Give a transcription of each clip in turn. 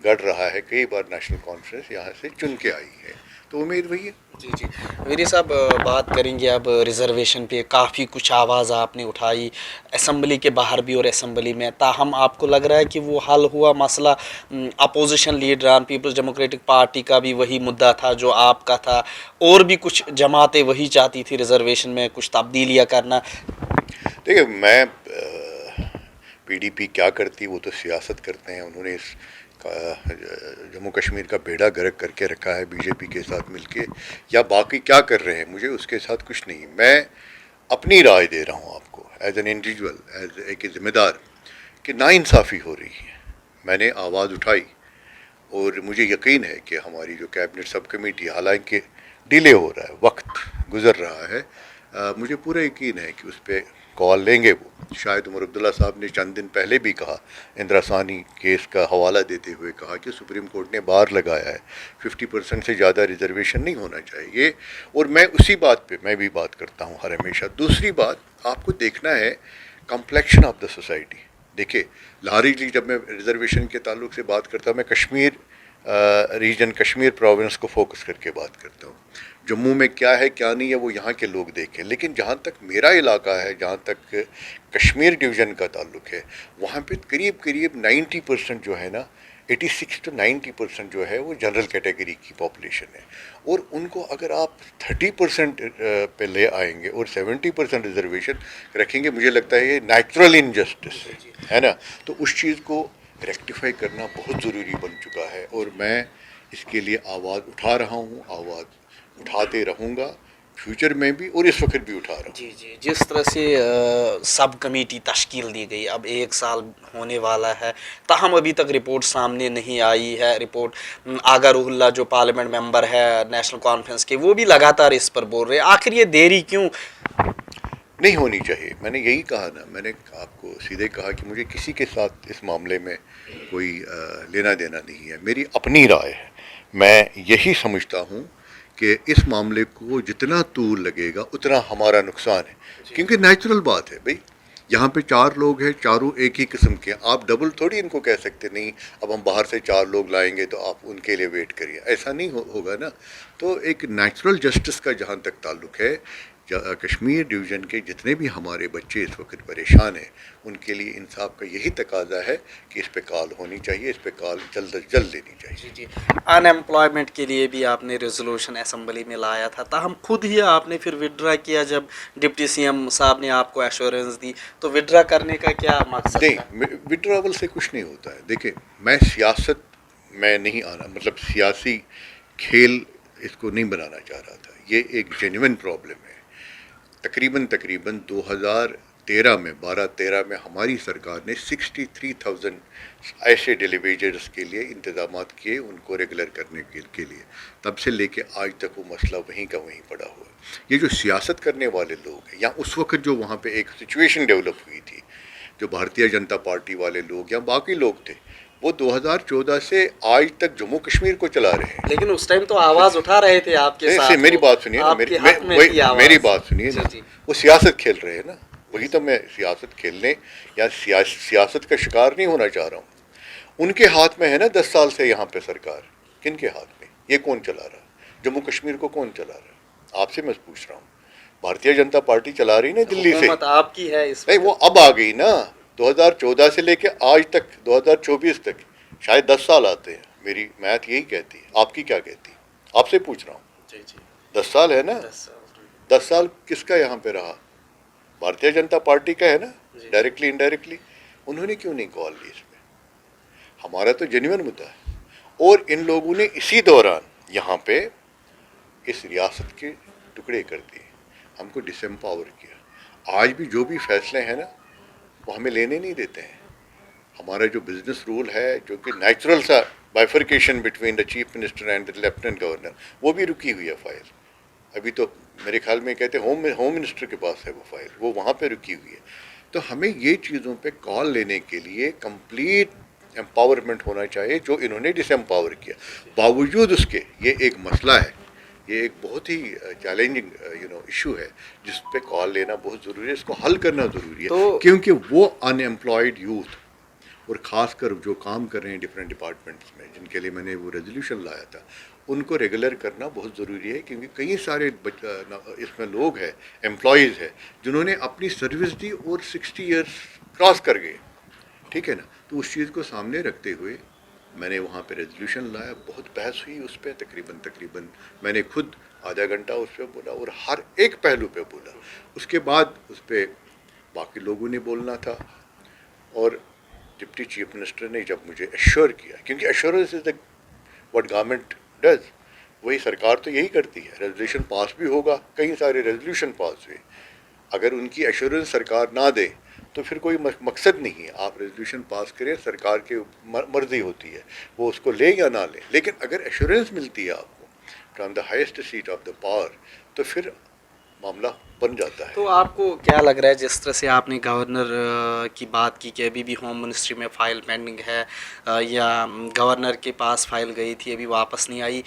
گڑھ رہا ہے. کئی بار نیشنل کانفرنس یہاں سے چن کے آئی ہے, تو امید وہی ہے. جی جی ویری صاحب, بات کریں گے اب ریزرویشن پہ. کافی کچھ آواز آپ نے اٹھائی اسمبلی کے باہر بھی اور اسمبلی میں, تاہم آپ کو لگ رہا ہے کہ وہ حل ہوا مسئلہ؟ اپوزیشن لیڈران پیپلز ڈیموکریٹک پارٹی کا بھی وہی مدعا تھا جو آپ کا تھا, اور بھی کچھ جماعتیں وہی چاہتی تھی ریزرویشن میں کچھ تبدیلیاں کرنا. دیکھیے, میں پی ڈی پی کیا کرتی وہ تو سیاست کرتے ہیں. انہوں نے اس جموں کشمیر کا بیڑا غرق کر کے رکھا ہے بی جے پی کے ساتھ مل کے, یا باقی کیا کر رہے ہیں مجھے اس کے ساتھ کچھ نہیں. میں اپنی رائے دے رہا ہوں آپ کو ایز این انڈیویجول, ایز ایک ذمہ دار, کہ ناانصافی ہو رہی ہے. میں نے آواز اٹھائی اور مجھے یقین ہے کہ ہماری جو کیبنٹ سب کمیٹی, حالانکہ ڈیلے ہو رہا ہے, وقت گزر رہا ہے, مجھے پورا یقین ہے کہ اس پہ کال لیں گے وہ. شاید عمر عبداللہ صاحب نے چند دن پہلے بھی کہا, اندرا ثانی کیس کا حوالہ دیتے ہوئے کہا کہ سپریم کورٹ نے بار لگایا ہے 50% سے زیادہ ریزرویشن نہیں ہونا چاہیے. اور میں اسی بات پہ میں بھی بات کرتا ہوں ہر ہمیشہ. دوسری بات آپ کو دیکھنا ہے کمپلیکشن آف دا سوسائٹی. دیکھیں, لارجلی جب میں ریزرویشن کے تعلق سے بات کرتا ہوں, میں کشمیر ریجن, کشمیر پروونس کو فوکس کر کے بات کرتا ہوں. جموں میں کیا ہے کیا نہیں ہے وہ یہاں کے لوگ دیکھیں, لیکن جہاں تک میرا علاقہ ہے, جہاں تک کشمیر ڈویژن کا تعلق ہے, وہاں پہ قریب 90% جو ہے نا, 86 to 90% جو ہے وہ جنرل کیٹیگری کی پاپولیشن ہے. اور ان کو اگر آپ 30% پہ لے آئیں گے اور 70% ریزرویشن رکھیں گے, مجھے لگتا ہے یہ نیچرل انجسٹس ہے نا. تو اس چیز کو ریکٹیفائی کرنا بہت ضروری بن چکا ہے, اور میں اس کے لیے آواز اٹھا رہا ہوں, آواز اٹھاتے رہوں گا فیوچر میں بھی, اور اس وقت بھی اٹھا رہا ہوں. جی جی جس طرح سے سب کمیٹی تشکیل دی گئی, اب 1 سال ہونے والا ہے, تاہم ابھی تک رپورٹ سامنے نہیں آئی ہے. رپورٹ آغا روح اللہ جو پارلیمنٹ ممبر ہے نیشنل کانفرنس کے, وہ بھی لگاتار اس پر بول رہے ہیں. آخر یہ دیری کیوں نہیں ہونی چاہیے؟ میں نے یہی کہا نا, میں نے آپ کو سیدھے کہا کہ مجھے کسی کے ساتھ اس معاملے میں کوئی لینا دینا نہیں ہے. میری اپنی رائے ہے. میں یہی سمجھتا ہوں کہ اس معاملے کو جتنا طول لگے گا اتنا ہمارا نقصان ہے. کیونکہ نیچرل بات ہے بھائی, یہاں پہ 4 لوگ ہیں, چاروں ایک ہی قسم کے ہیں. آپ ڈبل تھوڑی ان کو کہہ سکتے نہیں اب ہم باہر سے 4 لوگ لائیں گے تو آپ ان کے لیے ویٹ کریے, ایسا نہیں ہوگا نا. تو ایک نیچرل جسٹس کا جہاں تک تعلق ہے, کشمیر ڈویژن کے جتنے بھی ہمارے بچے اس وقت پریشان ہیں, ان کے لیے انصاف کا یہی تقاضا ہے کہ اس پہ کال ہونی چاہیے, اس پہ کال جلد از جلد لینی چاہیے. جی جی ان ایمپلائمنٹ کے لیے بھی آپ نے ریزولوشن اسمبلی میں لایا تھا, تاہم خود ہی آپ نے پھر ودرا کیا جب ڈپٹی سی ایم صاحب نے آپ کو ایشورنس دی. تو ودرا کرنے کا کیا مقصد نہیں, تھا؟ وڈراول سے کچھ نہیں ہوتا ہے. دیکھیں, میں سیاست میں نہیں آنا, مطلب سیاسی کھیل اس کو نہیں بنانا چاہ رہا تھا. یہ ایک جینوئن پرابلم ہے. تقریباً 2013 میں 12-13 میں ہماری سرکار نے 63,000 ایسے ڈیلیویجرس کے لیے انتظامات کیے, ان کو ریگولر کرنے کے لیے. تب سے لے کے آج تک وہ مسئلہ وہیں کا وہیں پڑا ہوا ہے. یہ جو سیاست کرنے والے لوگ ہیں, یا اس وقت جو وہاں پہ ایک سچویشن ڈیولپ ہوئی تھی, جو بھارتیہ جنتا پارٹی والے لوگ یا باقی لوگ تھے, وہ 2014 سے آج تک جموں کشمیر کو چلا رہے ہیں. لیکن اس ٹائم تو آواز اٹھا رہے تھے آپ کے ساتھ. میری بات سنیے نا, میری بات سنیے نا. وہ سیاست کھیل رہے ہیں نا, وہی تو میں سیاست کھیلنے یا سیاست کا شکار نہیں ہونا چاہ رہا ہوں. ان کے ہاتھ میں ہے نا 10 سال سے یہاں پہ سرکار. کن کے ہاتھ میں؟ یہ کون چلا رہا ہے جموں کشمیر کو؟ کون چلا رہا ہے؟ آپ سے میں پوچھ رہا ہوں. بھارتیہ جنتا پارٹی چلا رہی نا دلی سے. حکومت آپ کی ہے اس نہیں, وہ اب آ گئی نا. 2014 سے لے کے آج تک 2024 تک شاید 10 سال آتے ہیں. میری میتھ یہی کہتی ہے. آپ کی کیا کہتی ہے؟ آپ سے پوچھ رہا ہوں. جی جی 10 سال ہے نا. 10 سال کس کا یہاں پہ رہا؟ بھارتیہ جنتا پارٹی کا ہے نا, ڈائریکٹلی انڈائریکٹلی. انہوں نے کیوں نہیں کال لی اس میں؟ ہمارا تو جینوئن مدعا ہے. اور ان لوگوں نے اسی دوران یہاں پہ اس ریاست کے ٹکڑے کر دیے, ہم کو ڈس ایمپاور کیا. آج بھی جو بھی فیصلے ہیں نا وہ ہمیں لینے نہیں دیتے ہیں. ہمارا جو بزنس رول ہے, جو کہ نیچرل سا bifurcation between the chief minister and the lieutenant governor, وہ بھی رکی ہوئی ہے فائل. ابھی تو میرے خیال میں کہتے ہیں ہوم منسٹر کے پاس ہے وہ فائل, وہ وہاں پہ رکی ہوئی ہے. تو ہمیں یہ چیزوں پہ کال لینے کے لیے کمپلیٹ امپاورمنٹ ہونا چاہیے, جو انہوں نے ڈس ایمپاور کیا. باوجود اس کے یہ ایک مسئلہ ہے, یہ ایک بہت ہی چیلنجنگ ایشو ہے, جس پہ کال لینا بہت ضروری ہے. اس کو حل کرنا ضروری ہے, کیونکہ وہ ان ایمپلائڈ یوتھ اور خاص کر جو کام کر رہے ہیں ڈفرینٹ ڈپارٹمنٹس میں، جن کے لیے میں نے وہ ریزولوشن لایا تھا، ان کو ریگولر کرنا بہت ضروری ہے، کیونکہ کئی سارے اس میں لوگ ہیں، امپلائیز ہیں، جنہوں نے اپنی سروس دی اور 60 ایئرس کراس کر گئے، ٹھیک ہے نا. تو اس چیز کو سامنے رکھتے ہوئے میں نے وہاں پہ ریزولوشن لایا. بہت بحث ہوئی اس پہ، تقریباً میں نے خود آدھا گھنٹہ اس پہ بولا اور ہر ایک پہلو پہ بولا. اس کے بعد اس پہ باقی لوگوں نے بولنا تھا، اور ڈپٹی چیف منسٹر نے جب مجھے ایشور کیا، کیونکہ assurance is the what government does, وہی سرکار تو یہی کرتی ہے. ریزولوشن پاس بھی ہوگا، کئی سارے ریزولوشن پاس ہوئے، اگر ان کی ایشورنس سرکار نہ دے تو پھر کوئی مقصد نہیں ہے. آپ ریزولوشن پاس کریں، سرکار کی مرضی ہوتی ہے وہ اس کو لے یا نہ لے، لیکن اگر ایشورنس ملتی ہے آپ کو from the highest seat of the power تو پھر معاملہ بن جاتا ہے. تو آپ کو کیا لگ رہا ہے، جس طرح سے آپ نے گورنر کی بات کی کہ ابھی بھی ہوم منسٹری میں فائل پینڈنگ ہے، یا گورنر کے پاس فائل گئی تھی ابھی واپس نہیں آئی،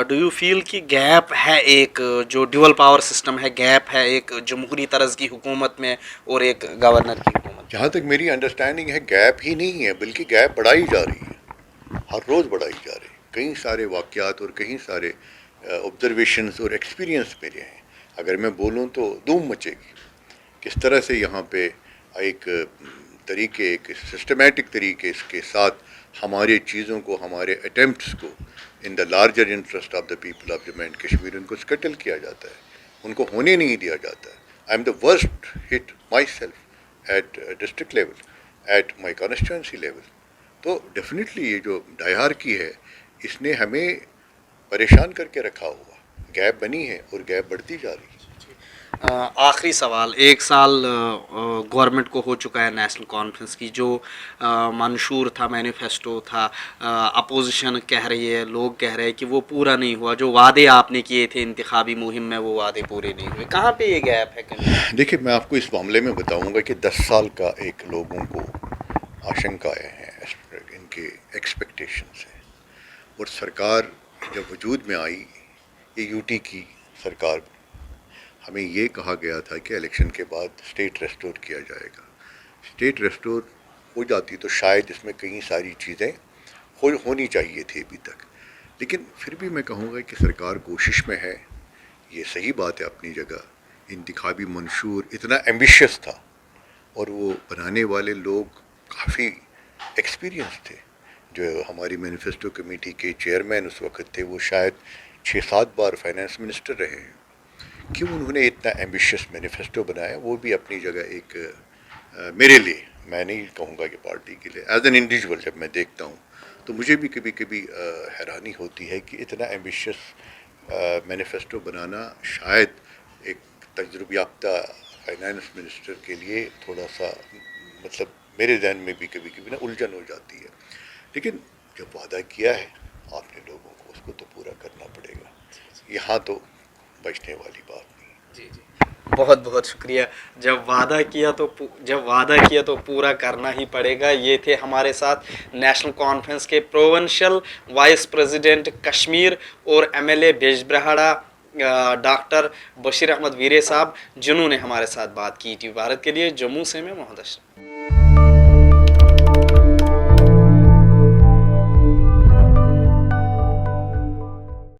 ڈو یو فیل کہ گیپ ہے ایک جو ڈیول پاور سسٹم ہے، گیپ ہے ایک جمہوری طرز کی حکومت میں اور ایک گورنر کی حکومت؟ جہاں تک میری انڈرسٹینڈنگ ہے گیپ ہی نہیں ہے، بلکہ گیپ بڑھائی جا رہی ہے، ہر روز بڑھائی جا رہی ہے. کئی سارے واقعات اور کئی سارے آبزرویشنز اور ایکسپیرینس میرے ہیں. اگر میں بولوں تو دھوم مچے گی کس طرح سے یہاں پہ ایک طریقے، ایک سسٹمیٹک طریقے کے ساتھ ہمارے چیزوں کو، ہمارے اٹیمپٹس کو in the larger interest of the people of Jammu and Kashmir ان کو اسکٹل کیا جاتا ہے، ان کو ہونے نہیں دیا جاتا ہے. I am the worst hit myself at district level, at my constituency level. تو ڈیفینیٹلی یہ جو ڈائیار کی ہے اس نے ہمیں پریشان کر کے رکھا ہوا، گیپ بنی ہے اور گیپ بڑھتی جا رہی ہے. آخری سوال، ایک سال گورنمنٹ کو ہو چکا ہے نیشنل کانفرنس کی، جو منشور تھا، مینیفیسٹو تھا، اپوزیشن کہہ رہی ہے، لوگ کہہ رہے ہیں کہ وہ پورا نہیں ہوا، جو وعدے آپ نے کیے تھے انتخابی مہم میں وہ وعدے پورے نہیں ہوئے. کہاں پہ یہ گیپ ہے؟ دیکھیے میں آپ کو اس معاملے میں بتاؤں گا کہ 10 سال کا ایک لوگوں کو آشنکائیں ہیں ان کے ایکسپیکٹیشن سے، اور سرکار جب وجود میں آئی، یہ یو ٹی کی سرکار، ہمیں یہ کہا گیا تھا کہ الیکشن کے بعد اسٹیٹ ریسٹور کیا جائے گا. اسٹیٹ ریسٹور ہو جاتی تو شاید اس میں کئی ساری چیزیں ہونی چاہیے تھی ابھی تک، لیکن پھر بھی میں کہوں گا کہ سرکار کوشش میں ہے. یہ صحیح بات ہے اپنی جگہ، انتخابی منشور اتنا ایمبیشیس تھا اور وہ بنانے والے لوگ کافی ایکسپیرینس تھے. جو ہماری مینیفیسٹو کمیٹی کے چیئرمین اس وقت تھے، وہ شاید 6-7 بار فائنانس منسٹر رہے ہیں. کیوں انہوں نے اتنا ایمبیشیس مینیفیسٹو بنایا؟ وہ بھی اپنی جگہ ایک میرے لیے، میں نہیں کہوں گا کہ پارٹی کے لیے، ایز این انڈیویجول جب میں دیکھتا ہوں تو مجھے بھی کبھی کبھی حیرانی ہوتی ہے کہ اتنا ایمبیشیس مینیفیسٹو بنانا شاید ایک تجربہ یافتہ فائنانس منسٹر کے لیے تھوڑا سا، مطلب میرے ذہن میں بھی کبھی کبھی نا الجھن ہو جاتی ہے. لیکن جب وعدہ کیا ہے آپ نے لوگوں کو، اس کو تو پورا کرنا پڑے گا، یہاں تو بچنے والی بات نہیں. جی جی، بہت بہت شکریہ. جب وعدہ کیا تو پورا کرنا ہی پڑے گا. یہ تھے ہمارے ساتھ نیشنل کانفرنس کے پروونشل وائس پریزیڈنٹ کشمیر اور M L A Bijbehara doctor Bashir Ahmad Veeri صاحب، جنہوں نے ہمارے ساتھ بات کی. ٹی وی بھارت کے لیے جموں سے میں محمد اشرف.